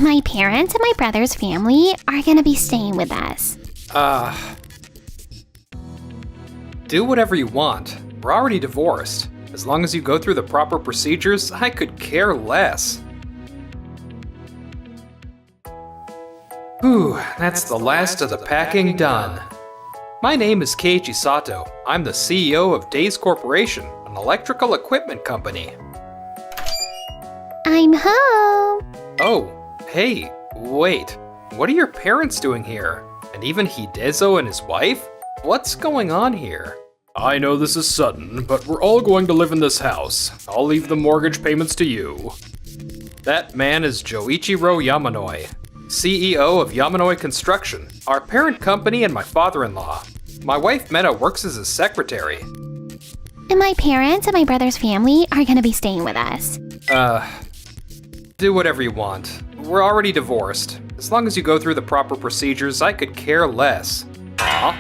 My parents and my brother's family are gonna be staying with us. Do whatever you want. We're already divorced. As long as you go through the proper procedures, I could care less. Whew, that's the last of the packing done. My name is Keiichi Sato. I'm the CEO of Days Corporation, an electrical equipment company. I'm home. Oh, hey, wait. What are your parents doing here? And even Hidezo and his wife? What's going on here? I know this is sudden, but we're all going to live in this house. I'll leave the mortgage payments to you. That man is Joichiro Yamanoi, CEO of Yamanoi Construction, our parent company and my father-in-law. My wife Meta works as his secretary. And my parents and my brother's family are gonna be staying with us. Do whatever you want. We're already divorced. As long as you go through the proper procedures, I could care less. Huh?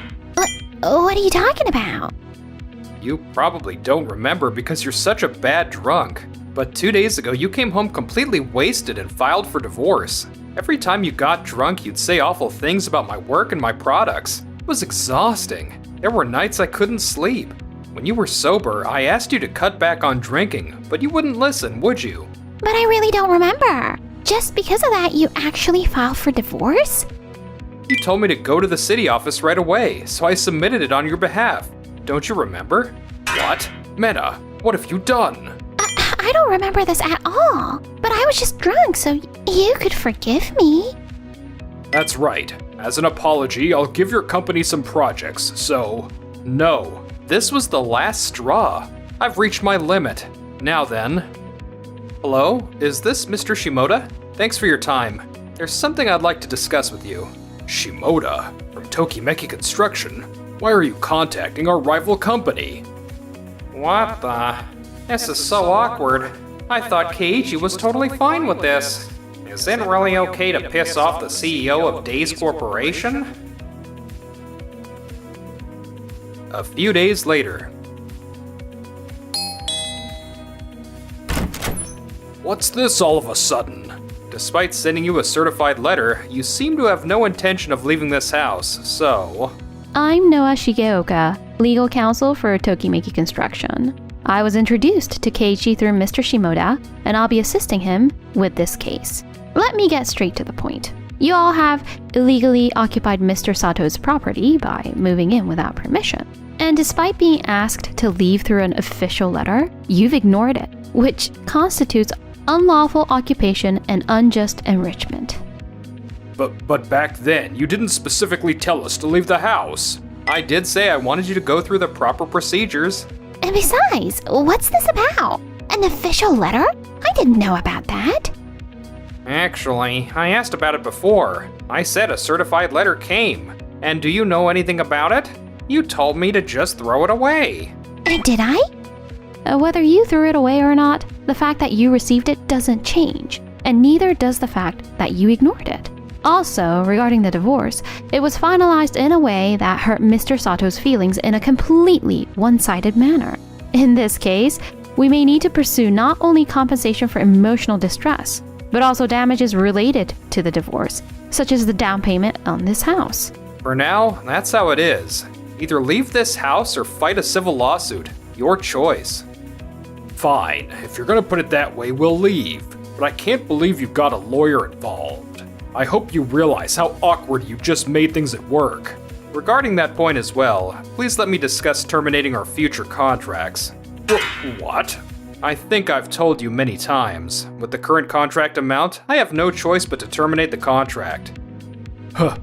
What are you talking about? You probably don't remember because you're such a bad drunk. But 2 days ago, you came home completely wasted and filed for divorce. Every time you got drunk, you'd say awful things about my work and my products. It was exhausting. There were nights I couldn't sleep. When you were sober, I asked you to cut back on drinking, but you wouldn't listen, would you? But I really don't remember. Just because of that, you actually filed for divorce? You told me to go to the city office right away, so I submitted it on your behalf. Don't you remember? What? Meta, what have you done? I don't remember this at all. But I was just drunk, so you could forgive me. That's right. As an apology, I'll give your company some projects, so... No, this was the last straw. I've reached my limit. Now then... Hello, is this Mr. Shimoda? Thanks for your time. There's something I'd like to discuss with you. Shimoda? From Tokimeki Construction? Why are you contacting our rival company? What the? This is so awkward. I thought Keiichi was totally fine with this. Is it really okay to piss off the CEO of Days Corporation? A few days later. What's this all of a sudden? Despite sending you a certified letter, you seem to have no intention of leaving this house, so... I'm Noa Shigeoka, legal counsel for Tokimeki Construction. I was introduced to Keiichi through Mr. Shimoda, and I'll be assisting him with this case. Let me get straight to the point. You all have illegally occupied Mr. Sato's property by moving in without permission. And despite being asked to leave through an official letter, you've ignored it, which constitutes unlawful occupation and unjust enrichment. But back then, you didn't specifically tell us to leave the house. I did say I wanted you to go through the proper procedures. And besides, what's this about? An official letter? I didn't know about that. Actually, I asked about it before. I said a certified letter came. And do you know anything about it? You told me to just throw it away. Did I? Whether you threw it away or not, the fact that you received it doesn't change, and neither does the fact that you ignored it. Also, regarding the divorce, it was finalized in a way that hurt Mr. Sato's feelings in a completely one-sided manner. In this case, we may need to pursue not only compensation for emotional distress, but also damages related to the divorce, such as the down payment on this house. For now, that's how it is. Either leave this house or fight a civil lawsuit. Your choice. Fine, if you're gonna put it that way, we'll leave. But I can't believe you've got a lawyer involved. I hope you realize how awkward you just made things at work. Regarding that point as well, please let me discuss terminating our future contracts. What? I think I've told you many times. With the current contract amount, I have no choice but to terminate the contract. Huh.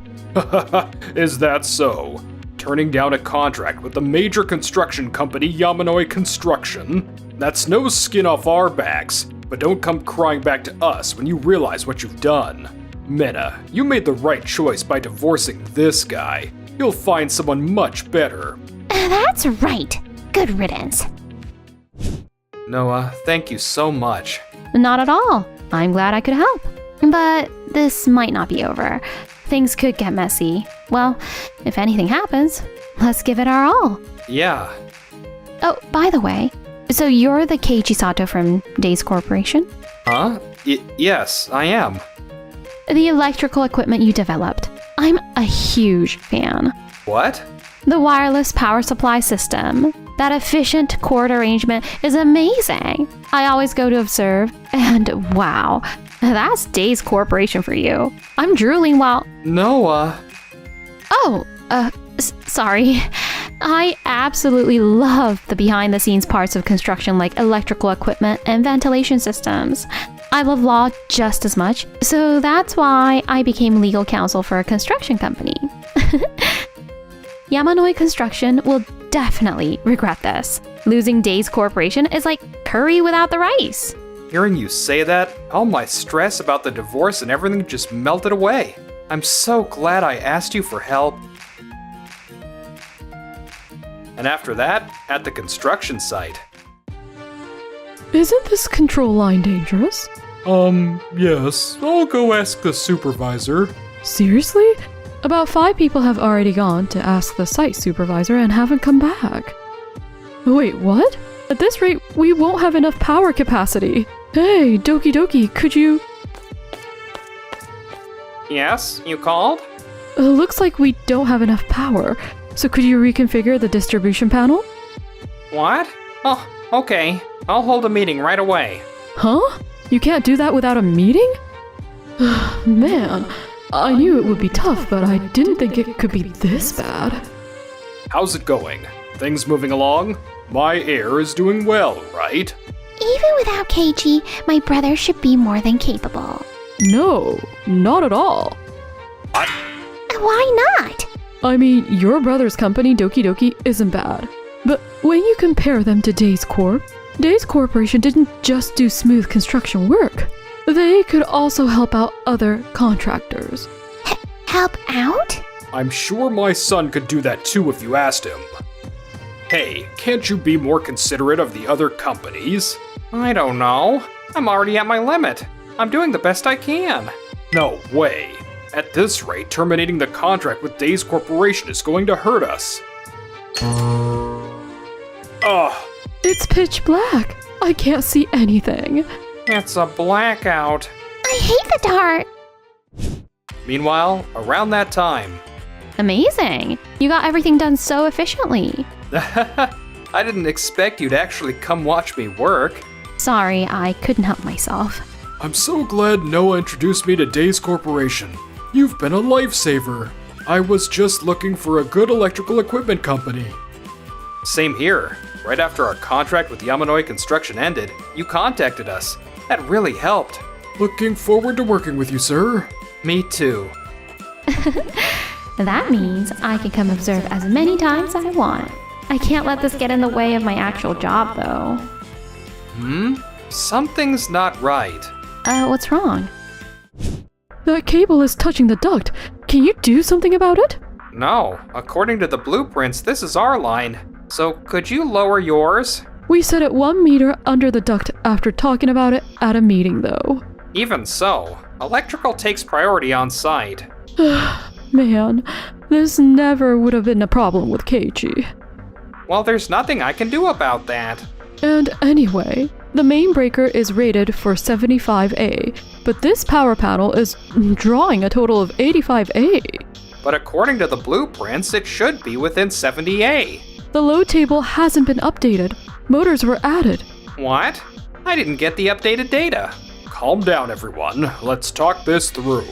Is that so? Turning down a contract with the major construction company Yamanoi Construction? That's no skin off our backs, but don't come crying back to us when you realize what you've done. Meta, you made the right choice by divorcing this guy. You'll find someone much better. That's right. Good riddance. Noah, thank you so much. Not at all. I'm glad I could help. But this might not be over. Things could get messy. Well, if anything happens, let's give it our all. Yeah. Oh, by the way, so you're the Keiichi Sato from Days Corporation? Huh? Yes, I am. the electrical equipment you developed. I'm a huge fan. What? The wireless power supply system. That efficient cord arrangement is amazing. I always go to observe, and wow, that's Days Corporation for you. I'm drooling while... Noah. Oh, sorry. I absolutely love the behind-the-scenes parts of construction like electrical equipment and ventilation systems. I love law just as much, so that's why I became legal counsel for a construction company. Yamanoi Construction will definitely regret this. Losing Days Corporation is like curry without the rice. Hearing you say that, all my stress about the divorce and everything just melted away. I'm so glad I asked you for help. And after that, at the construction site. Isn't this control line dangerous? Yes. I'll go ask the supervisor. Seriously? About 5 people have already gone to ask the site supervisor and haven't come back. Wait, what? At this rate, we won't have enough power capacity. Hey, Doki Doki, could you... Yes, you called? Looks like we don't have enough power. So could you reconfigure the distribution panel? What? Oh, okay. I'll hold a meeting right away. Huh? You can't do that without a meeting? Man, I knew it would be tough, but I didn't think it could be this bad. How's it going? Things moving along? My heir is doing well, right? Even without Keiichi, my brother should be more than capable. No, not at all. What? Why not? I mean, your brother's company, Doki Doki, isn't bad. But when you compare them to Days Corp, Days Corporation didn't just do smooth construction work. They could also help out other contractors. Help out? I'm sure my son could do that too if you asked him. Hey, can't you be more considerate of the other companies? I don't know. I'm already at my limit. I'm doing the best I can. No way. At this rate, terminating the contract with Days Corporation is going to hurt us. Ugh. It's pitch black. I can't see anything. It's a blackout. I hate the dark. Meanwhile, around that time... Amazing! You got everything done so efficiently. I didn't expect you'd actually come watch me work. Sorry, I couldn't help myself. I'm so glad Noah introduced me to Days Corporation. You've been a lifesaver. I was just looking for a good electrical equipment company. Same here. Right after our contract with Yamanoi Construction ended, you contacted us. That really helped. Looking forward to working with you, sir. Me too. That means I can come observe as many times as I want. I can't let this get in the way of my actual job, though. Something's not right. What's wrong? That cable is touching the duct. Can you do something about it? No, according to the blueprints, this is our line. So could you lower yours? We set it 1 meter under the duct after talking about it at a meeting, though. Even so, electrical takes priority on site. Man, this never would have been a problem with Keiichi. Well, there's nothing I can do about that. And anyway, the main breaker is rated for 75A, but this power panel is drawing a total of 85A. But according to the blueprints, it should be within 70A. The load table hasn't been updated. Motors were added. What? I didn't get the updated data. Calm down, everyone. Let's talk this through.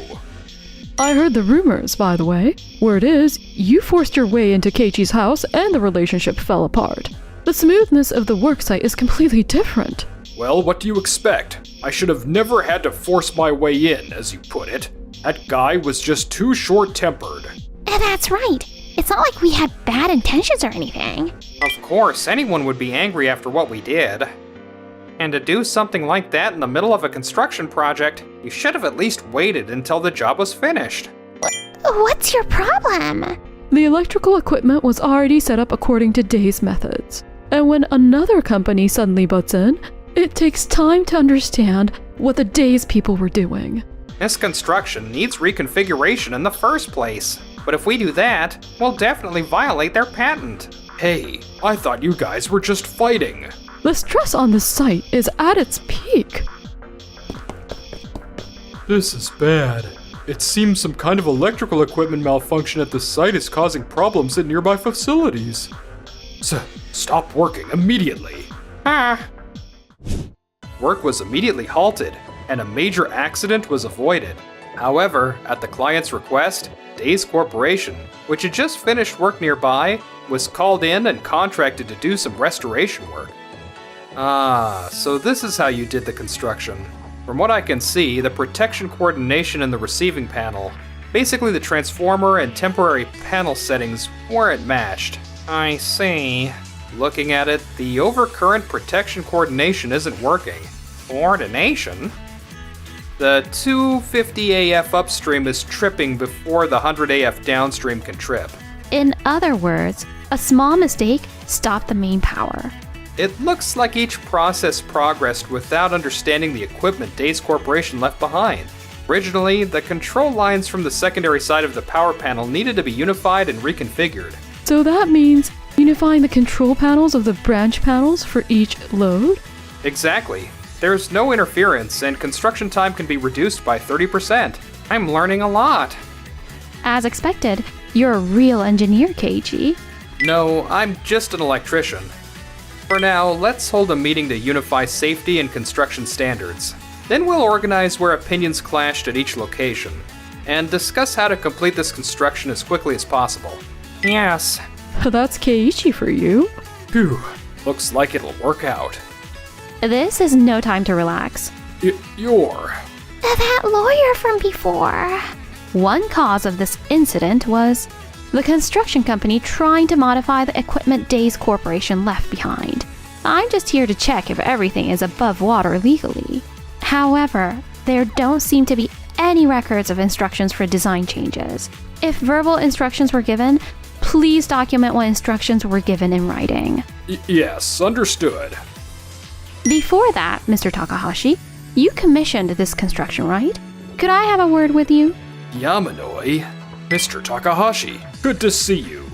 I heard the rumors, by the way. Word is, you forced your way into Keiichi's house and the relationship fell apart. The smoothness of the worksite is completely different. Well, what do you expect? I should have never had to force my way in, as you put it. That guy was just too short-tempered. That's right. It's not like we had bad intentions or anything. Of course, anyone would be angry after what we did. And to do something like that in the middle of a construction project, you should have at least waited until the job was finished. What's your problem? The electrical equipment was already set up according to Day's methods. And when another company suddenly butts in, it takes time to understand what the Day's people were doing. This construction needs reconfiguration in the first place. But if we do that, we'll definitely violate their patent. Hey, I thought you guys were just fighting. The stress on this site is at its peak. This is bad. It seems some kind of electrical equipment malfunction at the site is causing problems at nearby facilities. Stop working immediately. Work was immediately halted, and a major accident was avoided. However, at the client's request, Days Corporation, which had just finished work nearby, was called in and contracted to do some restoration work. So this is how you did the construction. From what I can see, the protection coordination in the receiving panel, basically the transformer and temporary panel settings, weren't matched. I see. Looking at it, the overcurrent protection coordination isn't working. Coordination? The 250 AF upstream is tripping before the 100 AF downstream can trip. In other words, a small mistake stopped the main power. It looks like each process progressed without understanding the equipment Days Corporation left behind. Originally, the control lines from the secondary side of the power panel needed to be unified and reconfigured. So that means unifying the control panels of the branch panels for each load? Exactly. There's no interference, and construction time can be reduced by 30%. I'm learning a lot. As expected, you're a real engineer, Keiji. No, I'm just an electrician. For now, let's hold a meeting to unify safety and construction standards. Then we'll organize where opinions clashed at each location, and discuss how to complete this construction as quickly as possible. Yes. That's Keiichi for you. Phew, looks like it'll work out. This is no time to relax. You're... That lawyer from before. One cause of this incident was the construction company trying to modify the equipment Days Corporation left behind. I'm just here to check if everything is above water legally. However, there don't seem to be any records of instructions for design changes. If verbal instructions were given, please document what instructions were given in writing. Yes, understood. Before that, Mr. Takahashi, you commissioned this construction, right? Could I have a word with you? Yamanoi, Mr. Takahashi, good to see you.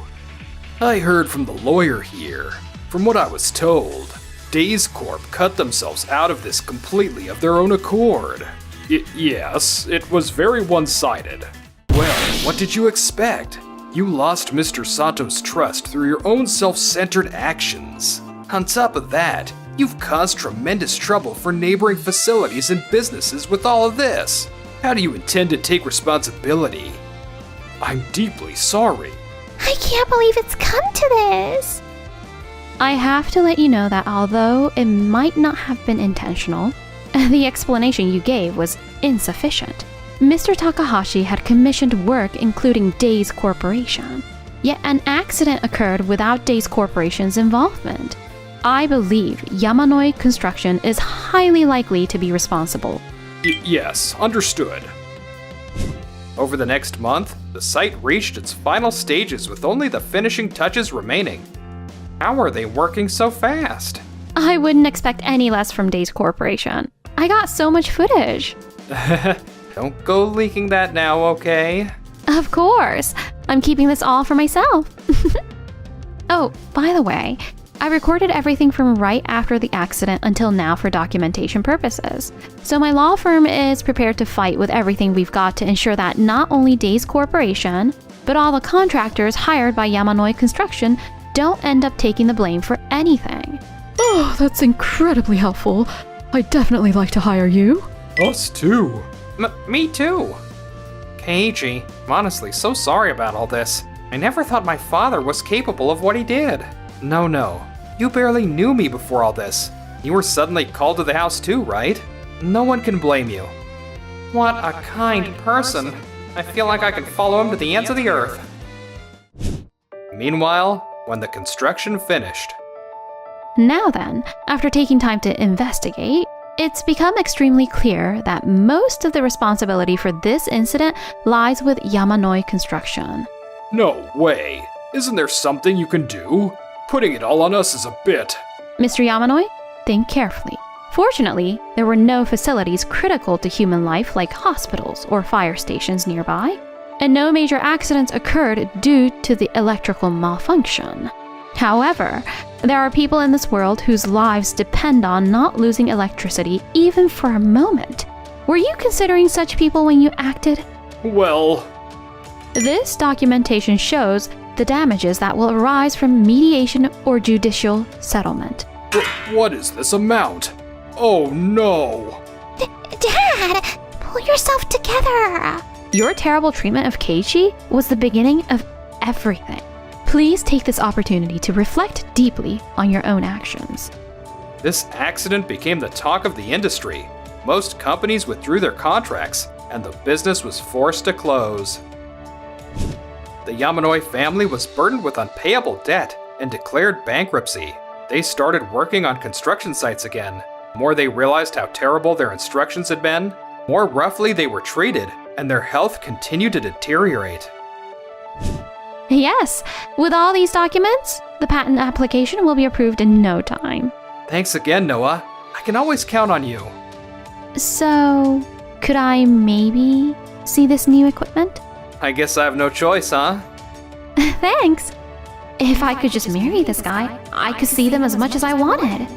I heard from the lawyer here. From what I was told, Days Corp cut themselves out of this completely of their own accord. Yes, it was very one-sided. Well, what did you expect? You lost Mr. Sato's trust through your own self-centered actions. On top of that, you've caused tremendous trouble for neighboring facilities and businesses with all of this. How do you intend to take responsibility? I'm deeply sorry. I can't believe it's come to this. I have to let you know that although it might not have been intentional, the explanation you gave was insufficient. Mr. Takahashi had commissioned work including Days Corporation, yet an accident occurred without Days Corporation's involvement. I believe Yamanoi Construction is highly likely to be responsible. Yes, understood. Over the next month, the site reached its final stages with only the finishing touches remaining. How are they working so fast? I wouldn't expect any less from Days Corporation. I got so much footage. Don't go leaking that now, okay? Of course. I'm keeping this all for myself. Oh, by the way, I recorded everything from right after the accident until now for documentation purposes. So my law firm is prepared to fight with everything we've got to ensure that not only Days Corporation, but all the contractors hired by Yamanoi Construction don't end up taking the blame for anything. Oh, that's incredibly helpful. I'd definitely like to hire you. Us too. Me too. Keiichi, I'm honestly so sorry about all this. I never thought my father was capable of what he did. No. You barely knew me before all this. You were suddenly called to the house too, right? No one can blame you. What a kind person. I feel like I can follow him to the ends of the earth. Meanwhile, when the construction finished. Now then, after taking time to investigate, it's become extremely clear that most of the responsibility for this incident lies with Yamanoi Construction. No way. Isn't there something you can do? Putting it all on us is a bit. Mr. Yamanoi, think carefully. Fortunately, there were no facilities critical to human life like hospitals or fire stations nearby, and no major accidents occurred due to the electrical malfunction. However, there are people in this world whose lives depend on not losing electricity even for a moment. Were you considering such people when you acted? Well, This documentation shows the damages that will arise from mediation or judicial settlement. what is this amount? Oh no! Dad, pull yourself together. Your terrible treatment of Keiichi was the beginning of everything. Please take this opportunity to reflect deeply on your own actions. This accident became the talk of the industry. Most companies withdrew their contracts, and the business was forced to close. The Yamanoi family was burdened with unpayable debt and declared bankruptcy. They started working on construction sites again. The more they realized how terrible their instructions had been, more roughly they were treated, and their health continued to deteriorate. Yes, with all these documents, the patent application will be approved in no time. Thanks again, Noah. I can always count on you. So, could I maybe see this new equipment? I guess I have no choice, huh? Thanks. If I could just marry this guy, I could see them as much as I wanted.